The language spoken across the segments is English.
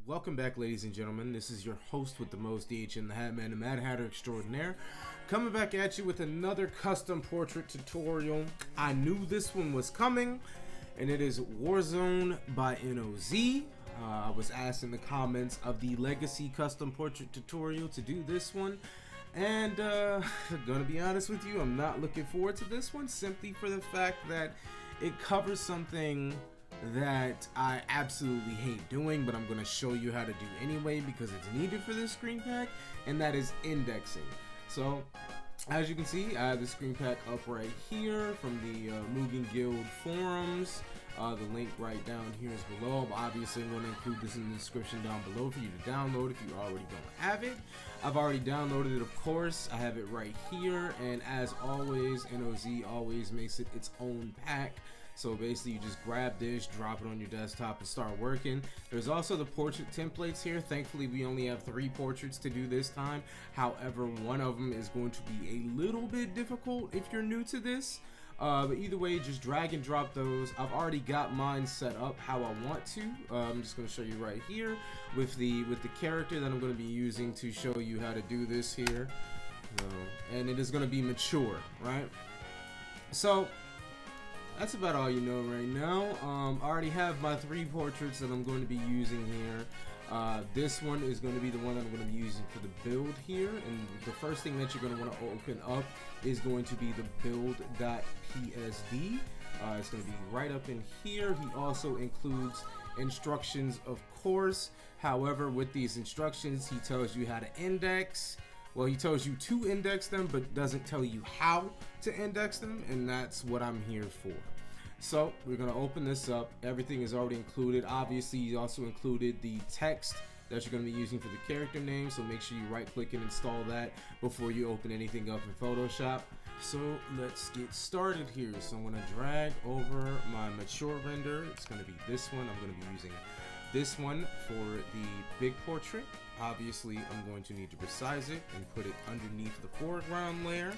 Welcome back, ladies and gentlemen. This is your host with the most, DH, the Hat Man, the Mad Hatter Extraordinaire, coming back at you with another custom portrait tutorial. I knew this one was coming, and it is Warzone by M.U.G.E.N. I was asked in the comments of the Legacy custom portrait tutorial to do this one, and gonna be honest with you, I'm not looking forward to this one simply for the fact that it covers something that I absolutely hate doing, but I'm going to show you how to do anyway because it's needed for this screen pack, and that is indexing. So as you can see, I have the screen pack up right here from the M.U.G.E.N Guild forums. The link right down here is below. Obviously, I'm going to include this in the description down below for you to download if you already don't have it. I've already downloaded it, of course. I have it right here, and as always, M.U.G.E.N always makes it its own pack. So basically you just grab this, drop it on your desktop, and start working. There's also the portrait templates here. Thankfully we only have 3 portraits to do this time. However, one of them is going to be a little bit difficult if you're new to this. But either way, just drag and drop those. I've already got mine set up how I want to. I'm just going to show you right here with the character that I'm going to be using to show you how to do this here. And it is going to be mature, right? So that's about all you know right now. I already have my 3 portraits that I'm going to be using here. This one is going to be the one that I'm going to be using for the build here. And the first thing that you're going to want to open up is going to be the build.psd. It's going to be right up in here. He also includes instructions, of course. However, with these instructions, he tells you how to index. Well, he tells you to index them, but doesn't tell you how to index them, and that's what I'm here for. So we're going to open this up. Everything is already included. Obviously, he also included the text that you're going to be using for the character name, so make sure you right-click and install that before you open anything up in Photoshop. So let's get started here. So I'm going to drag over my mature render. It's going to be this one. I'm going to be using this one for the big portrait. Obviously, I'm going to need to resize it and put it underneath the foreground layer.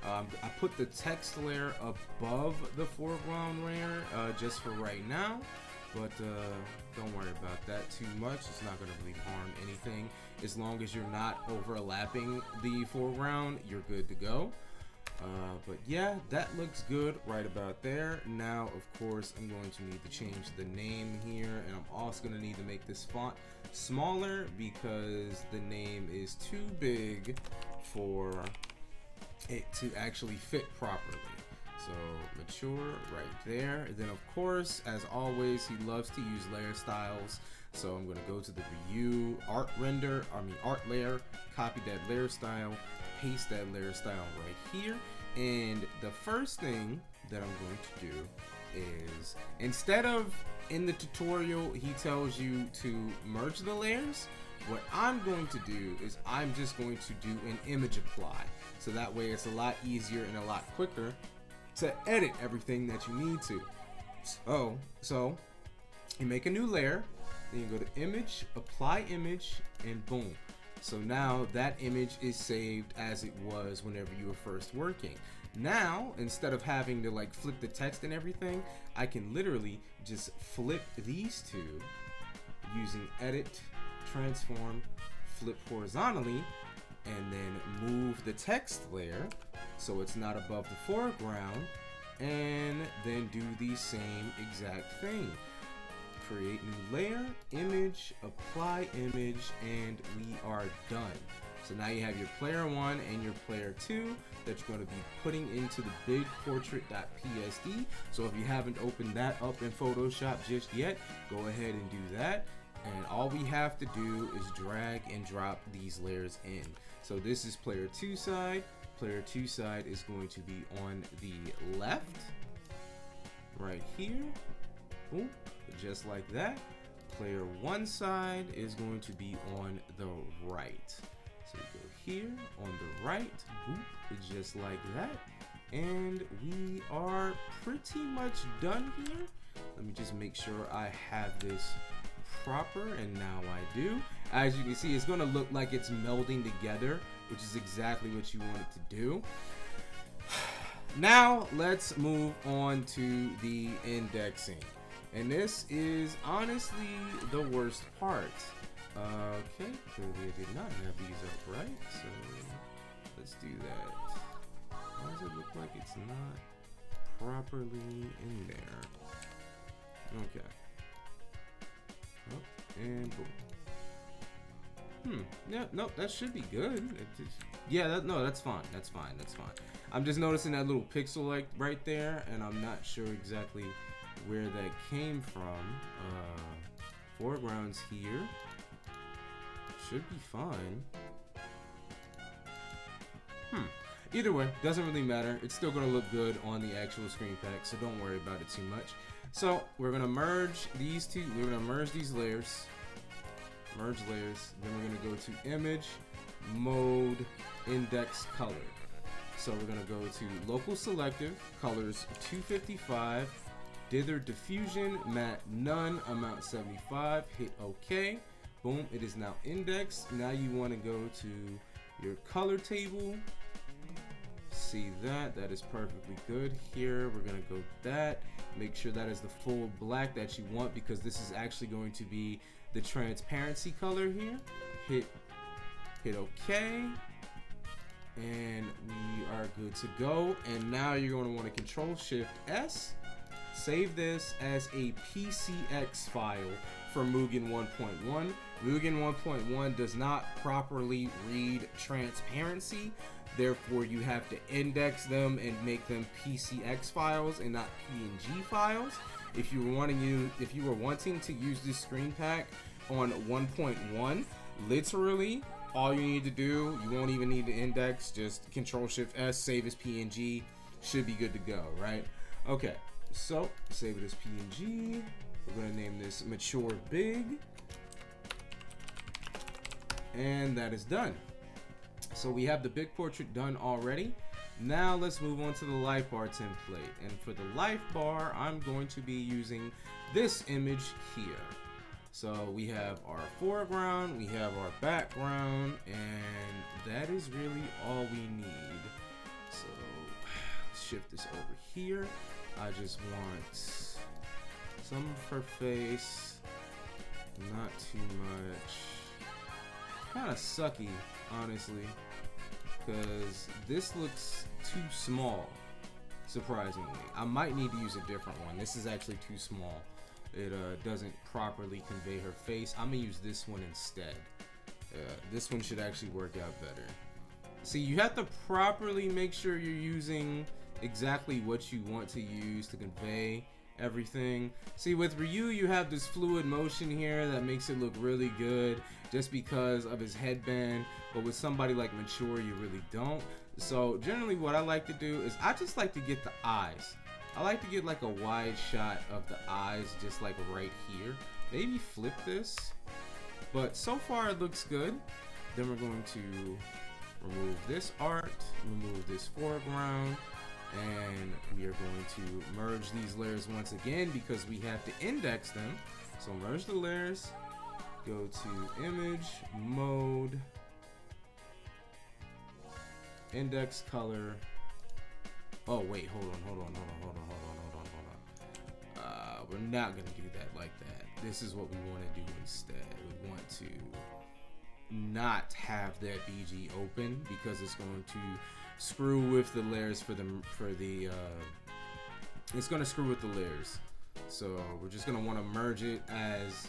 I put the text layer above the foreground layer just for right now, but don't worry about that too much. It's not going to really harm anything. As long as you're not overlapping the foreground, you're good to go. But yeah, that looks good right about there. Now, of course, I'm going to need to change the name here, and I'm also going to need to make this font smaller because the name is too big for it to actually fit properly. So mature right there. And then of course, as always, he loves to use layer styles. So I'm going to go to the view art layer, copy that layer style, paste that layer style right here. And the first thing that I'm going to do is, instead of in the tutorial he tells you to merge the layers, what I'm going to do is I'm just going to do an image apply. So that way it's a lot easier and a lot quicker to edit everything that you need to. So you make a new layer, then you go to image, apply image, and boom. So now that image is saved as it was whenever you were first working. Now, instead of having to like flip the text and everything, I can literally just flip these two using edit, transform, flip horizontally, and then move the text layer so it's not above the foreground, and then do the same exact thing. Create new layer, image, apply image, and we are done. So now you have your player 1 and your player 2 that you're going to be putting into the big portrait.psd. So if you haven't opened that up in Photoshop just yet, go ahead and do that. And all we have to do is drag and drop these layers in. So this is player 2 side. Player 2 side is going to be on the left, right here. Boom. Just like that. Player 1 side is going to be on the right. So we go here on the right, boop, just like that. And we are pretty much done here. Let me just make sure I have this proper, and now I do. As you can see, it's going to look like it's melding together, which is exactly what you want it to do. Now let's move on to the indexing. And this is honestly the worst part. Okay, clearly I did not have these up right, so let's do that. Why does it look like it's not properly in there? Okay. Oh, and boom. Yeah, no, that should be good. Yeah, no, that's fine. That's fine. That's fine. I'm just noticing that little pixel like right there, and I'm not sure exactly where that came from. Foreground's here. Should be fine. Either way, doesn't really matter. It's still gonna look good on the actual screen pack, so don't worry about it too much. So we're gonna merge these two. We're gonna merge these layers. Merge layers. Then we're gonna go to image, mode, index, color. So we're gonna go to local selective, colors 255, dither diffusion, matte none, amount 75. Hit OK. Boom, it is now indexed. Now you want to go to your color table. See that is perfectly good. Here we're gonna go with that. Make sure that is the full black that you want, because this is actually going to be the transparency color here. Hit OK, and we are good to go. And now you're going to want to Control Shift S, save this as a PCX file for M.U.G.E.N 1.1. M.U.G.E.N 1.1 does not properly read transparency. Therefore, you have to index them and make them PCX files and not PNG files. If you were wanting to use this screen pack on 1.1, literally all you need to do, you won't even need to index, just Control Shift S, save as PNG, should be good to go, right? Okay, so save it as PNG. We're gonna name this Mature Big, and that is done. So we have the big portrait done already. Now let's move on to the life bar template. And for the life bar, I'm going to be using this image here. So we have our foreground, we have our background, and that is really all we need. So let's shift this over here. I just want some of her face, not too much. Kind of sucky, honestly, because this looks too small, surprisingly. I might need to use a different one. This is actually too small. It doesn't properly convey her face. I'm gonna use this one instead. This one should actually work out better. See, you have to properly make sure you're using exactly what you want to use to convey everything. See, with Ryu, you have this fluid motion here that makes it look really good just because of his headband, but with somebody like Mature, you really don't. So generally what I like to do is I just like to get the eyes. I like to get like a wide shot of the eyes, just like right here. Maybe flip this, but so far it looks good. Then we're going to remove this art, remove this foreground, and we are going to merge these layers once again because we have to index them. So merge the layers, go to image, mode, index, color. Oh wait, hold on. We're not gonna do that like that. This is what we want to do instead. We want to not have that BG open because it's going to screw with the layers it's gonna screw with the layers. So we're just gonna want to merge it as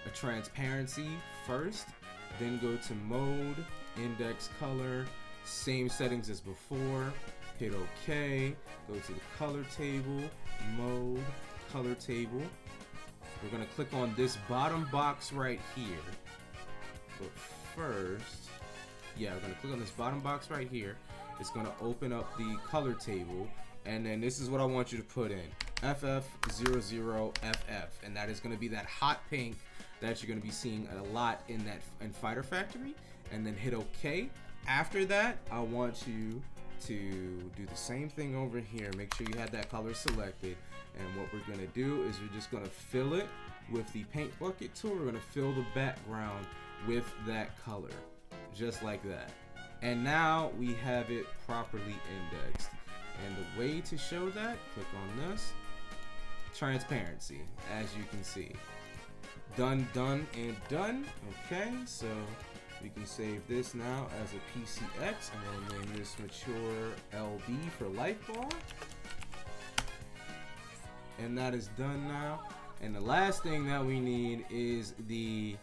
a transparency first, then go to mode, index, color, same settings as before, hit OK, go to the color table, mode, color table. We're gonna click on this bottom box right here, but first, we're gonna click on this bottom box right here. It's gonna open up the color table, and then this is what I want you to put in: FF00FF, and that is gonna be that hot pink that you're gonna be seeing a lot in Fighter Factory. And then hit OK. After that, I want you to do the same thing over here. Make sure you have that color selected, and what we're gonna do is we're just gonna fill it with the paint bucket tool. We're gonna fill the background with that color, just like that. And now we have it properly indexed. And the way to show that, click on this, transparency, as you can see. Done, done, and done. Okay, so we can save this now as a PCX. I'm gonna name this Mature LB for Life Bar. And that is done now. And the last thing that we need is the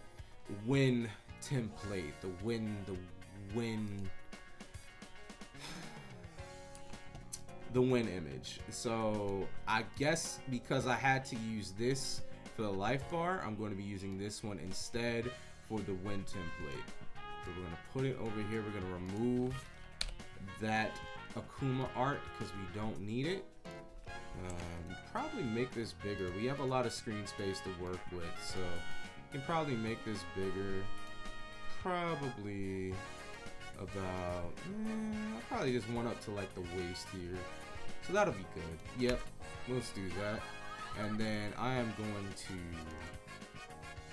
win template. The win image. So I guess because I had to use this for the life bar, I'm going to be using this one instead for the win template. So we're going to put it over here. We're going to remove that Akuma art because we don't need it. Probably make this bigger. We have a lot of screen space to work with, so we can probably make this bigger. Probably about, I probably just want up to like the waist here. So that'll be good. Yep, let's do that. And then I am going to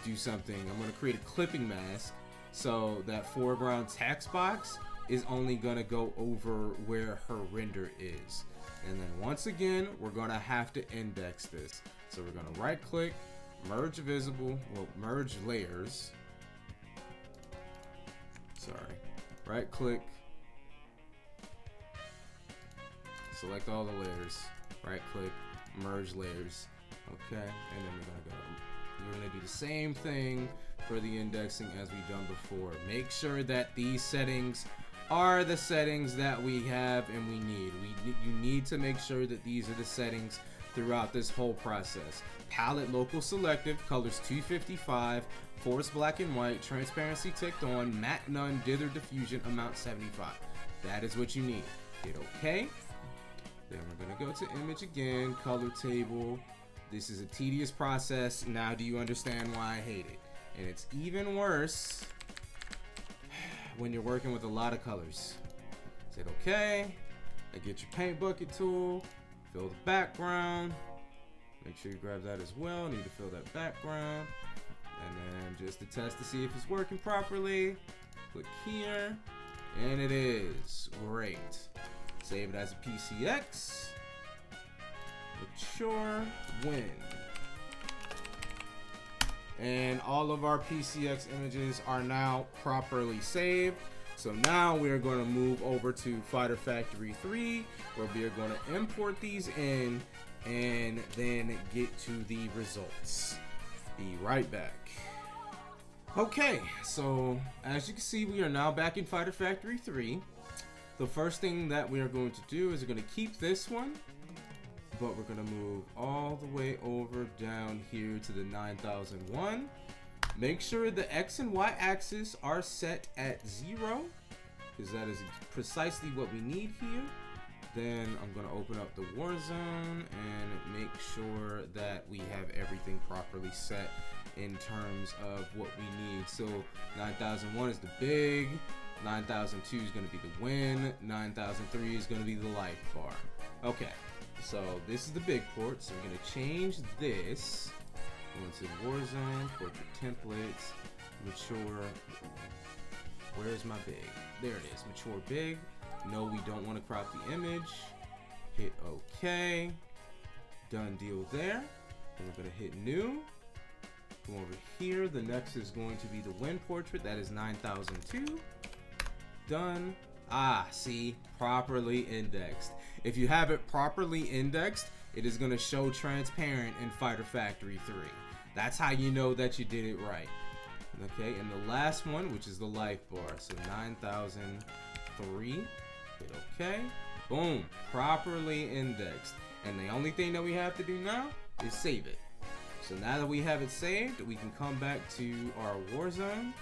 do something. I'm going to create a clipping mask so that foreground text box is only going to go over where her render is. And then once again, we're going to have to index this. So we're going to right click, merge visible, well, merge layers. Sorry. Right click, select all the layers, right click, merge layers. Okay, and then we're gonna do the same thing for the indexing as we've done before. Make sure that these settings are the settings that we have and we need. You need to make sure that these are the settings throughout this whole process. Palette local selective, colors 255, force black and white, transparency ticked on, matte none, dither diffusion, amount 75. That is what you need. Hit OK. Then we're gonna go to image again, color table. This is a tedious process. Now do you understand why I hate it? And it's even worse when you're working with a lot of colors. Hit OK. I get your paint bucket tool, fill the background. Make sure you grab that as well. Need to fill that background. And then just to test to see if it's working properly, click here, and it is. Great. Save it as a PCX. Mature win. And all of our PCX images are now properly saved. So now we are going to move over to Fighter Factory 3, where we are going to import these in and then get to the results. Be right back. Okay, so as you can see, we are now back in Fighter Factory 3. The first thing that we are going to do is we're going to keep this one, but we're going to move all the way over down here to the 9001. Make sure the X and Y axis are set at 0, because that is precisely what we need here. Then I'm going to open up the Warzone and make sure that we have everything properly set in terms of what we need. So 9001 is the big, 9002 is going to be the win, 9003 is going to be the life bar. Okay, so this is the big port, so we're going to change this. Go into Warzone, portrait templates, mature. Where's my big? There it is, mature big. No, we don't want to crop the image. Hit OK. Done deal there. And we're going to hit new. Come over here. The next is going to be the win portrait. That is 9002. Done. Ah, see, properly indexed. If you have it properly indexed, it is going to show transparent in Fighter Factory 3. That's how you know that you did it right. Okay, and the last one, which is the life bar. So 9003. Hit OK. Boom. Properly indexed. And the only thing that we have to do now is save it. So now that we have it saved, we can come back to our Warzone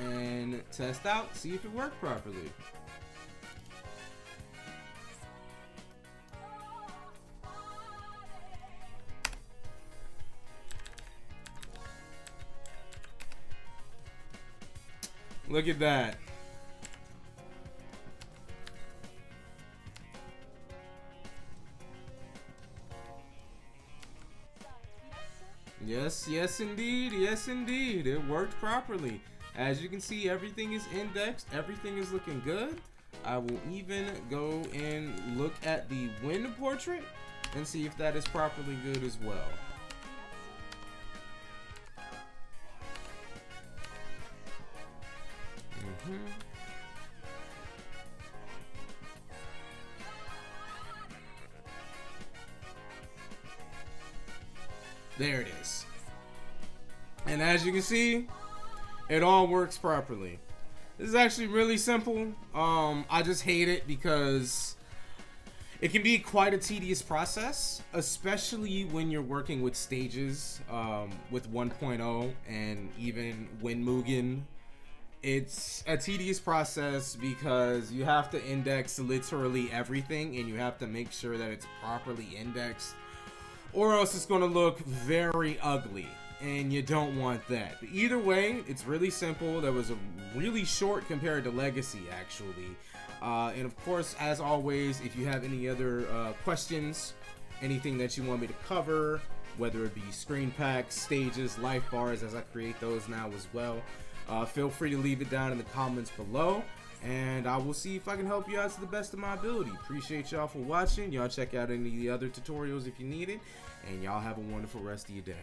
and test out, see if it worked properly. Look at that. Yes, yes indeed, yes indeed. It worked properly. As you can see, everything is indexed, everything is looking good. I will even go and look at the win portrait and see if that is properly good as well. There it is. And as you can see, it all works properly. This is actually really simple. I just hate it because it can be quite a tedious process, especially when you're working with stages with 1.0 and even M.U.G.E.N. It's a tedious process because you have to index literally everything, and you have to make sure that it's properly indexed, or else it's going to look very ugly, and you don't want that. But either way, it's really simple. That was a really short compared to Legacy, actually. And of course, as always, if you have any other questions, anything that you want me to cover, whether it be screen packs, stages, life bars, as I create those now as well, feel free to leave it down in the comments below, and I will see if I can help you out to the best of my ability. Appreciate y'all for watching. Y'all check out any of the other tutorials if you need it, and y'all have a wonderful rest of your day.